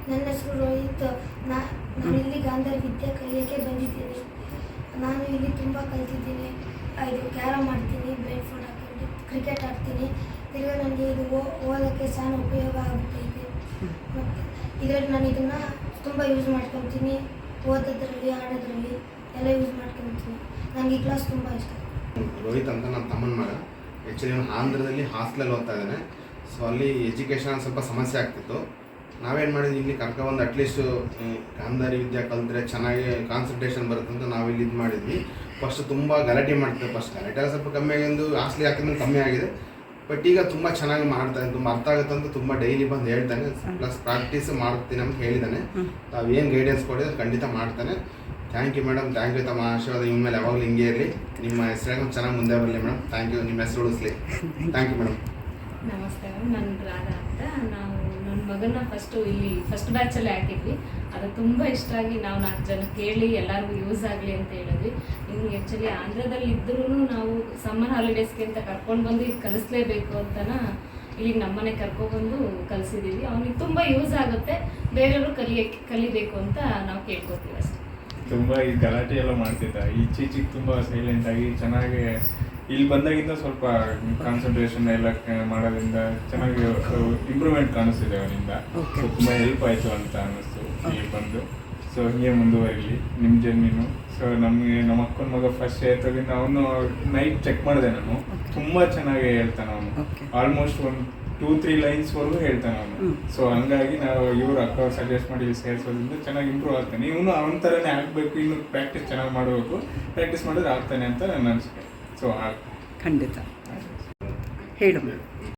ನನ್ನ ಹೆಸರು ರೋಹಿತ್. ನಾನು ಇಲ್ಲಿ ಗಾಂಧಾರಿ ವಿದ್ಯೆ ಕಲಿಯೋಕ್ಕೆ ಬಂದಿದ್ದೀನಿ. ನಾನು ಇಲ್ಲಿ ತುಂಬ ಕಲ್ತಿದ್ದೀನಿ. ಇದು ಕ್ಯಾರಮ್ ಆಡ್ತೀನಿ, ಬ್ಲೈಂಡ್ ಫೋಲ್ಡ್ ಹಾಕೊಂಡು ಕ್ರಿಕೆಟ್ ಆಡ್ತೀನಿ. ತಿರ್ಗಿ ನನಗೆ ಇದು ಓದೋಕ್ಕೆ ಸಹ ಉಪಯೋಗ ಆಗುತ್ತೆ. ಮತ್ತು ಇದರಲ್ಲಿ ನಾನು ಇದನ್ನು ತುಂಬ ಯೂಸ್ ಮಾಡ್ಕೊತೀನಿ. ಓದೋದ್ರಲ್ಲಿ, ಆಡೋದ್ರಲ್ಲಿ ಎಲ್ಲ ಯೂಸ್ ಮಾಡ್ಕೊತೀನಿ. ನನಗೆ ಈ ಕ್ಲಾಸ್ ತುಂಬ ಇಷ್ಟ. ರೋಹಿತ್ ಅಂತ ನನ್ನ ತಮ್ಮನ ಮಗ. ಆ್ಯಕ್ಚುಲಿ ಅವನು ಆಂಧ್ರದಲ್ಲಿ ಹಾಸ್ಟೆಲಲ್ಲಿ ಓದ್ತಾ ಇದ್ದಾನೆ. ಸೊ ಅಲ್ಲಿ ಎಜುಕೇಷನ್ ಸ್ವಲ್ಪ ಸಮಸ್ಯೆ ಆಗ್ತಿತ್ತು. ನಾವೇನು ಮಾಡಿದ್ವಿ, ಇಲ್ಲಿ ಕರ್ಕೊಬಂದು ಅಟ್ಲೀಸ್ಟು ಗಾಂಧಾರಿ ವಿದ್ಯೆ ಕಲಿತ್ರೆ ಚೆನ್ನಾಗಿ ಕಾನ್ಸಂಟ್ರೇಷನ್ ಬರುತ್ತೆ ಅಂತ ನಾವಿಲ್ಲಿ ಇದು ಮಾಡಿದ್ವಿ. ಫಸ್ಟ್ ತುಂಬ ಗಲಾಟೆ ಮಾಡ್ತೀವಿ. ಫಸ್ಟ್ ಗಲಾಟೆ ಸ್ವಲ್ಪ ಕಮ್ಮಿ ಆಗಿದ್ದು ಹಾಸ್ಟ್ಲಿಗೆ ಹಾಕಿದ್ರೆ ಕಮ್ಮಿ ಆಗಿದೆ. ಬಟ್ ಈಗ ತುಂಬ ಚೆನ್ನಾಗಿ ಮಾಡ್ತಾನೆ, ತುಂಬ ಅರ್ಥ ಆಗುತ್ತೆ ಅಂತ ತುಂಬ ಡೈಲಿ ಬಂದು ಹೇಳ್ತಾನೆ. ಪ್ಲಸ್ ಪ್ರಾಕ್ಟೀಸ್ ಮಾಡ್ತೀನಿ ಅಂತ ಹೇಳಿದ್ದಾನೆ. ತಾವೇನು ಗೈಡೆನ್ಸ್ ಕೊಡಿದ್ರೆ ಖಂಡಿತ ಮಾಡ್ತಾನೆ. Thank you madam, thank you. ತಮ್ಮ ಆಶೀರ್ವಾದ ನಿಮ್ಮ ಮೇಲೆ ಯಾವಾಗಲೂ ಹಿಂಗೆ ಇರಲಿ. ನಿಮ್ಮ ಹೆಸರಾಗ ಚೆನ್ನಾಗಿ ಮುಂದೆ ಬರಲಿ ಮೇಡಮ್. Thank you. ನಿಮ್ಮ ಹೆಸರು ಉಳಿಸ್ಲಿ. Thank you madam. ನಮಸ್ತೆ ಮ್ಯಾಮ್, ನಾನು ರಾಧಾ ಅಂತ. ನಾವು ನನ್ನ ಮಗನ ಫಸ್ಟ್ ಬ್ಯಾಚಲ್ಲೇ ಹಾಕಿದ್ವಿ. ಅದು ತುಂಬ ಇಷ್ಟ ಆಗಿ ನಾವು 4 ಜನ ಕೇಳಿ ಎಲ್ಲರಿಗೂ ಯೂಸ್ ಆಗಲಿ ಅಂತ ಹೇಳಿದ್ವಿ. ಇನ್ನು ಆ್ಯಕ್ಚುಲಿ ಆಂಧ್ರದಲ್ಲಿ ಇದ್ರೂ ನಾವು ಸಮ್ಮರ್ ಹಾಲಿಡೇಸ್ಗೆ ಅಂತ ಕರ್ಕೊಂಡು ಬಂದು ಇದು ಕಲಿಸ್ಲೇಬೇಕು ಅಂತನ ಇಲ್ಲಿಗೆ ನಮ್ಮನೆ ಕರ್ಕೊಬಂದು ಕಲಿಸಿದ್ದೀವಿ. ಅವನಿಗೆ ತುಂಬ ಯೂಸ್ ಆಗುತ್ತೆ. ಬೇರೆಯವರು ಕಲಿಬೇಕು ಅಂತ ನಾವು ಕೇಳ್ಕೊತೀವಿ ಅಷ್ಟೇ. ತುಂಬ ಈ ಗಲಾಟೆ ಎಲ್ಲ ಮಾಡ್ತಿದ್ದ. ಈಚೀಚೆಗೆ ತುಂಬ ಸೈಲೆಂಟಾಗಿ ಚೆನ್ನಾಗಿ ಇಲ್ಲಿ ಬಂದಾಗಿಂದ ಸ್ವಲ್ಪ ಕಾನ್ಸಂಟ್ರೇಷನ್ ಎಲ್ಲ ಮಾಡೋದ್ರಿಂದ ಚೆನ್ನಾಗಿ ಇಂಪ್ರೂವ್ಮೆಂಟ್ ಕಾಣಿಸ್ತಿದೆ ಅವನಿಂದ. ಸೊ ತುಂಬ ಹೆಲ್ಪ್ ಆಯಿತು ಅಂತ ಅನ್ನಿಸ್ತು ಇಲ್ಲಿ ಬಂದು. ಸೊ ಹೀಗೆ ಮುಂದುವರಿಲಿ ನಿಮ್ಮ ಜರ್ನಿನು. ಸೊ ನಮ್ಮ ಅಕ್ಕನ ಮಗ ಫಸ್ಟ್ ಸೇರ್ತದಿಂದ ಅವನು ನೈಟ್ ಚೆಕ್ ಮಾಡಿದೆ ನಾನು. ತುಂಬ ಚೆನ್ನಾಗಿ ಹೇಳ್ತಾನೆ ಅವನು. ಆಲ್ಮೋಸ್ಟ್ ಒಂದು 2-3 ಲೈನ್ಸ್ವರೆಗೂ ಹೇಳ್ತಾನೆ ಅವನು. ಸೊ ಹಂಗಾಗಿ ನಾವು ಇವ್ರು ಅಕ್ಕ ಸಜೆಸ್ಟ್ ಮಾಡಿ ಸೇರಿಸೋದ್ರಿಂದ ಚೆನ್ನಾಗಿ ಇಂಪ್ರೂವ್ ಆಗ್ತಾನೆ. ಇವನು ಅವನ ಥರನೇ ಆಗಬೇಕು. ಇನ್ನು ಪ್ರಾಕ್ಟೀಸ್ ಚೆನ್ನಾಗಿ ಮಾಡಬೇಕು. ಪ್ರಾಕ್ಟೀಸ್ ಮಾಡಿದ್ರೆ ಆಗ್ತಾನೆ ಅಂತ ನನ್ನ ಅನಿಸಿಕೆ. ಸೊ ಖಂಡಿತ ಹೇಳು.